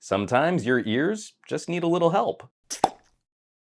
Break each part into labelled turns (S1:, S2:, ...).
S1: Sometimes your ears just need a little help.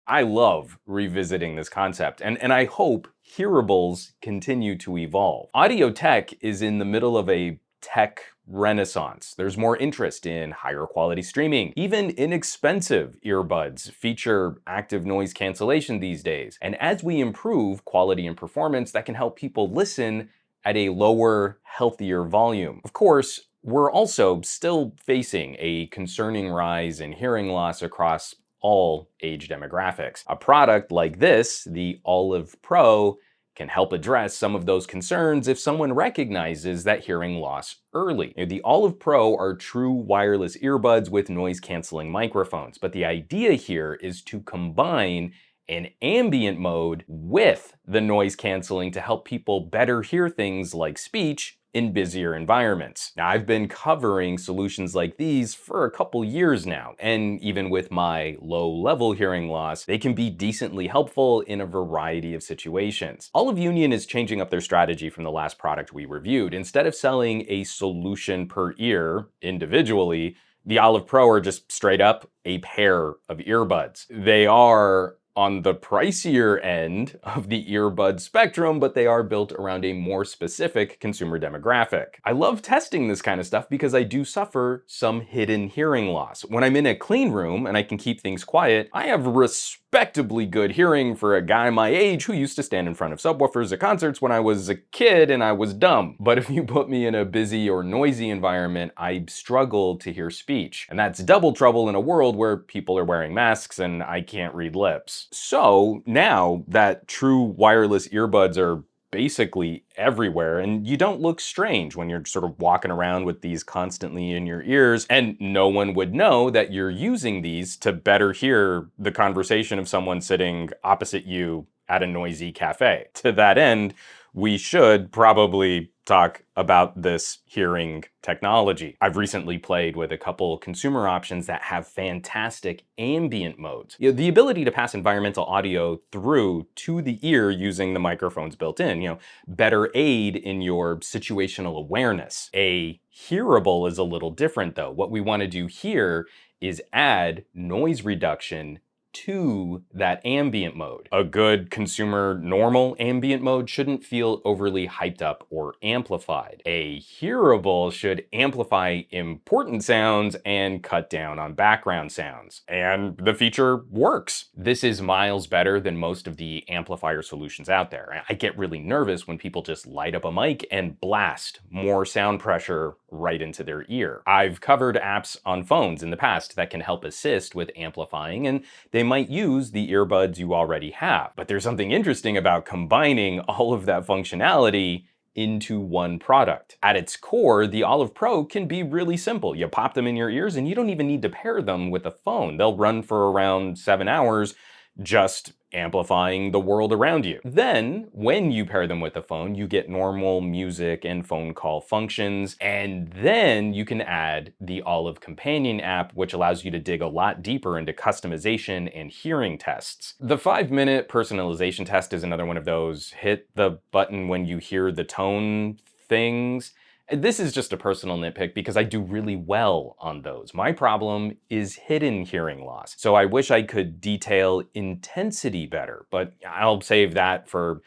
S1: I love revisiting this concept, and I hope hearables continue to evolve. Audio tech is in the middle of a tech renaissance. There's more interest in higher quality streaming. Even inexpensive earbuds feature active noise cancellation these days. And as we improve quality and performance, that can help people listen at a lower, healthier volume. Of course, we're also still facing a concerning rise in hearing loss across all age demographics. A product like this, the Olive Pro, can help address some of those concerns if someone recognizes that hearing loss early. The Olive Pro are true wireless earbuds with noise-canceling microphones, but the idea here is to combine an ambient mode with the noise canceling to help people better hear things like speech in busier environments. Now, I've been covering solutions like these for a couple years now, and even with my low-level hearing loss, they can be decently helpful in a variety of situations. Olive Union is changing up their strategy from the last product we reviewed. Instead of selling a solution per ear individually, the Olive Pro are just straight up a pair of earbuds. They are on the pricier end of the earbud spectrum, but they are built around a more specific consumer demographic. I love testing this kind of stuff because I do suffer some hidden hearing loss. When I'm in a clean room and I can keep things quiet, I have respectably good hearing for a guy my age who used to stand in front of subwoofers at concerts when I was a kid and I was dumb. But if you put me in a busy or noisy environment, I struggle to hear speech. And that's double trouble in a world where people are wearing masks and I can't read lips. So now that true wireless earbuds are basically everywhere, and you don't look strange when you're sort of walking around with these constantly in your ears, and no one would know that you're using these to better hear the conversation of someone sitting opposite you at a noisy cafe. To that end, we should probably talk about this hearing technology. I've recently played with a couple consumer options that have fantastic ambient modes. The ability to pass environmental audio through to the ear using the microphones built in, better aid in your situational awareness. A hearable is a little different though. What we want to do here is add noise reduction to that ambient mode. A good consumer normal ambient mode shouldn't feel overly hyped up or amplified. A hearable should amplify important sounds and cut down on background sounds. And the feature works. This is miles better than most of the amplifier solutions out there. I get really nervous when people just light up a mic and blast more sound pressure right into their ear. I've covered apps on phones in the past that can help assist with amplifying, and they might use the earbuds you already have. But there's something interesting about combining all of that functionality into one product. At its core, the Olive Pro can be really simple. You pop them in your ears and you don't even need to pair them with a phone. They'll run for around 7 hours, just amplifying the world around you. Then, when you pair them with a phone, you get normal music and phone call functions, and then you can add the Olive Companion app, which allows you to dig a lot deeper into customization and hearing tests. The 5-minute personalization test is another one of those hit the button when you hear the tone things. This is just a personal nitpick because I do really well on those. My problem is hidden hearing loss. So I wish I could detail intensity better, but I'll save that for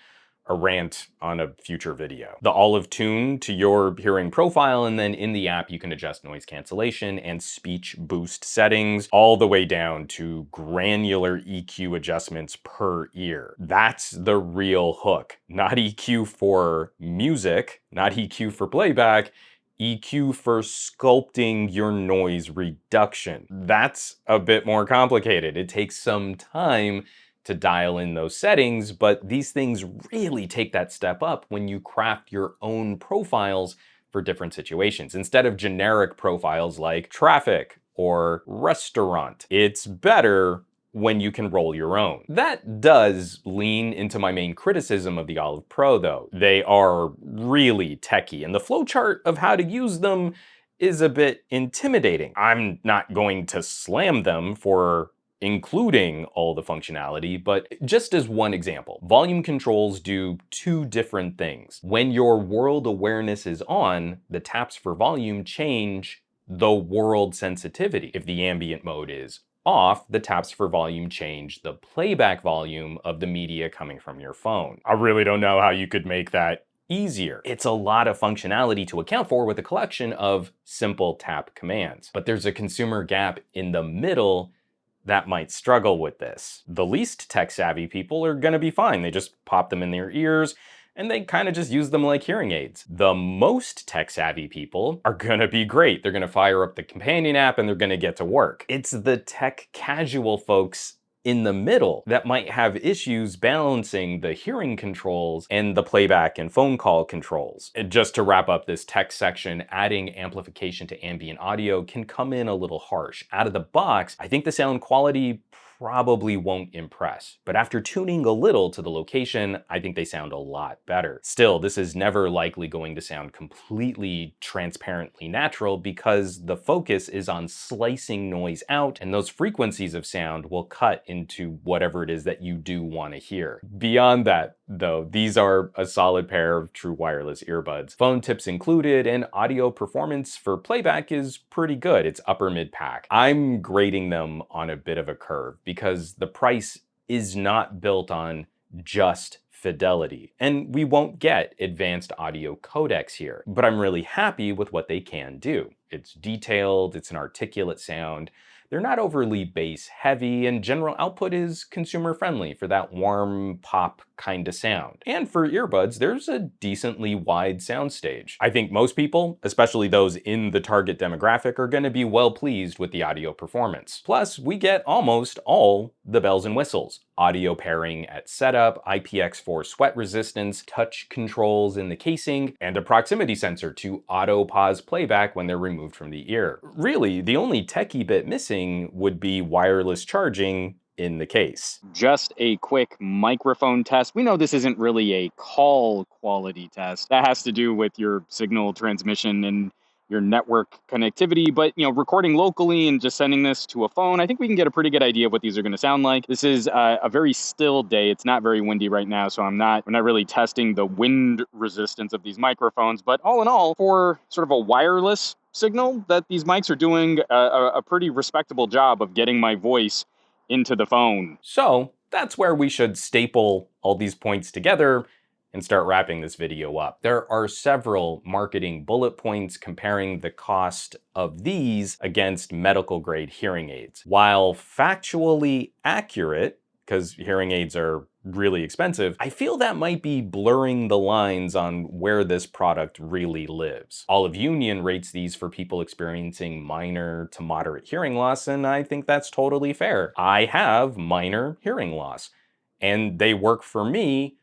S1: a rant on a future video. The Olive tune to your hearing profile, and then in the app you can adjust noise cancellation and speech boost settings all the way down to granular EQ adjustments per ear. That's the real hook. Not EQ for music, not EQ for playback, EQ for sculpting your noise reduction. That's a bit more complicated. It takes some time to dial in those settings, but these things really take that step up when you craft your own profiles for different situations. Instead of generic profiles like traffic or restaurant, it's better when you can roll your own. That does lean into my main criticism of the Olive Pro though. They are really techy, and the flowchart of how to use them is a bit intimidating. I'm not going to slam them for including all the functionality, but just as one example, volume controls do two different things. When your world awareness is on, the taps for volume change the world sensitivity. If the ambient mode is off, the taps for volume change the playback volume of the media coming from your phone. I really don't know how you could make that easier. It's a lot of functionality to account for with a collection of simple tap commands. But there's a consumer gap in the middle that might struggle with this. The least tech-savvy people are gonna be fine. They just pop them in their ears, and they kind of just use them like hearing aids. The most tech-savvy people are gonna be great. They're gonna fire up the companion app and they're gonna get to work. It's the tech-casual folks in the middle that might have issues balancing the hearing controls and the playback and phone call controls. And just to wrap up this tech section, adding amplification to ambient audio can come in a little harsh. Out of the box, I think the sound quality probably won't impress. But after tuning a little to the location, I think they sound a lot better. Still, this is never likely going to sound completely transparently natural because the focus is on slicing noise out, and those frequencies of sound will cut into whatever it is that you do want to hear. Beyond that, though, these are a solid pair of true wireless earbuds. Phone tips included, and audio performance for playback is pretty good. It's upper mid pack. I'm grading them on a bit of a curve because the price is not built on just fidelity, and we won't get advanced audio codecs here, but I'm really happy with what they can do. It's detailed, it's an articulate sound, they're not overly bass heavy, and general output is consumer friendly for that warm pop kind of sound. And for earbuds, there's a decently wide soundstage. I think most people, especially those in the target demographic, are gonna be well pleased with the audio performance. Plus, we get almost all the bells and whistles. Audio pairing at setup, IPX4 sweat resistance, touch controls in the casing, and a proximity sensor to auto pause playback when they're removed from the ear. Really, the only techie bit missing would be wireless charging in the case.
S2: Just a quick microphone test. We know this isn't really a call quality test. That has to do with your signal transmission and your network connectivity, but recording locally and just sending this to a phone, I think we can get a pretty good idea of what these are going to sound like. This is a very still day. It's not very windy right now, so we're not really testing the wind resistance of these microphones, but all in all, for sort of a wireless signal, that these mics are doing a pretty respectable job of getting my voice into the phone.
S1: So that's where we should staple all these points together and start wrapping this video up. There are several marketing bullet points comparing the cost of these against medical grade hearing aids. While factually accurate, because hearing aids are really expensive, I feel that might be blurring the lines on where this product really lives. Olive Union rates these for people experiencing minor to moderate hearing loss, and I think that's totally fair. I have minor hearing loss, and they work for me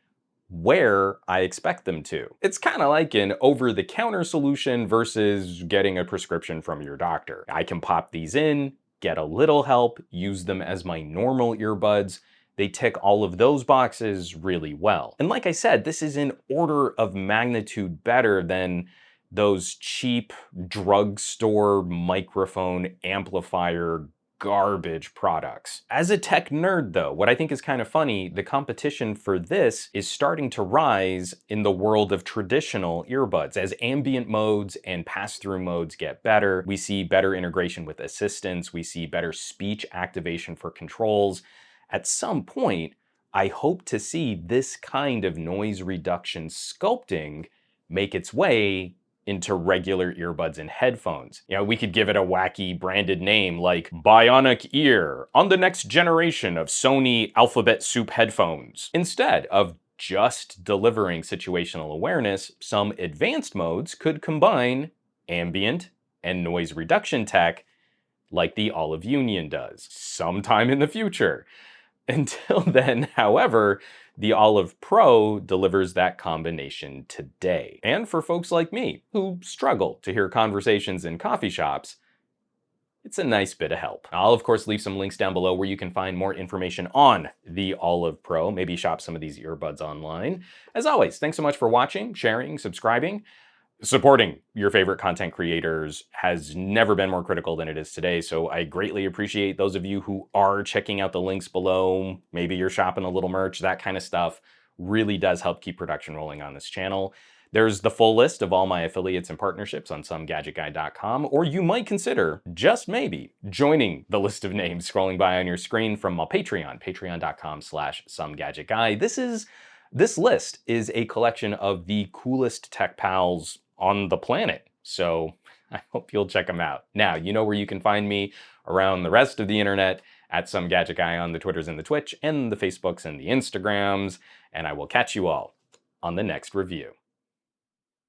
S1: where I expect them to. It's kind of like an over-the-counter solution versus getting a prescription from your doctor. I can pop these in, get a little help, use them as my normal earbuds. They tick all of those boxes really well. And like I said, this is an order of magnitude better than those cheap drugstore microphone amplifier garbage products. As a tech nerd though, what I think is kind of funny, the competition for this is starting to rise in the world of traditional earbuds. As ambient modes and pass-through modes get better, we see better integration with assistants, we see better speech activation for controls. At some point, I hope to see this kind of noise reduction sculpting make its way into regular earbuds and headphones. We could give it a wacky branded name like Bionic Ear on the next generation of Sony Alphabet Soup headphones. Instead of just delivering situational awareness, some advanced modes could combine ambient and noise reduction tech like the Olive Union does sometime in the future. Until then, however, the Olive Pro delivers that combination today. And for folks like me, who struggle to hear conversations in coffee shops, it's a nice bit of help. I'll of course leave some links down below where you can find more information on the Olive Pro, maybe shop some of these earbuds online. As always, thanks so much for watching, sharing, subscribing. Supporting your favorite content creators has never been more critical than it is today, so I greatly appreciate those of you who are checking out the links below. Maybe you're shopping a little merch, that kind of stuff really does help keep production rolling on this channel. There's the full list of all my affiliates and partnerships on SomeGadgetGuy.com, or you might consider, just maybe, joining the list of names scrolling by on your screen from my Patreon, patreon.com/SomeGadgetGuy. This list is a collection of the coolest tech pals on the planet, so I hope you'll check them out. Now, you know where you can find me around the rest of the internet, at SomeGadgetGuy on the Twitters and the Twitch, and the Facebooks and the Instagrams, and I will catch you all on the next review.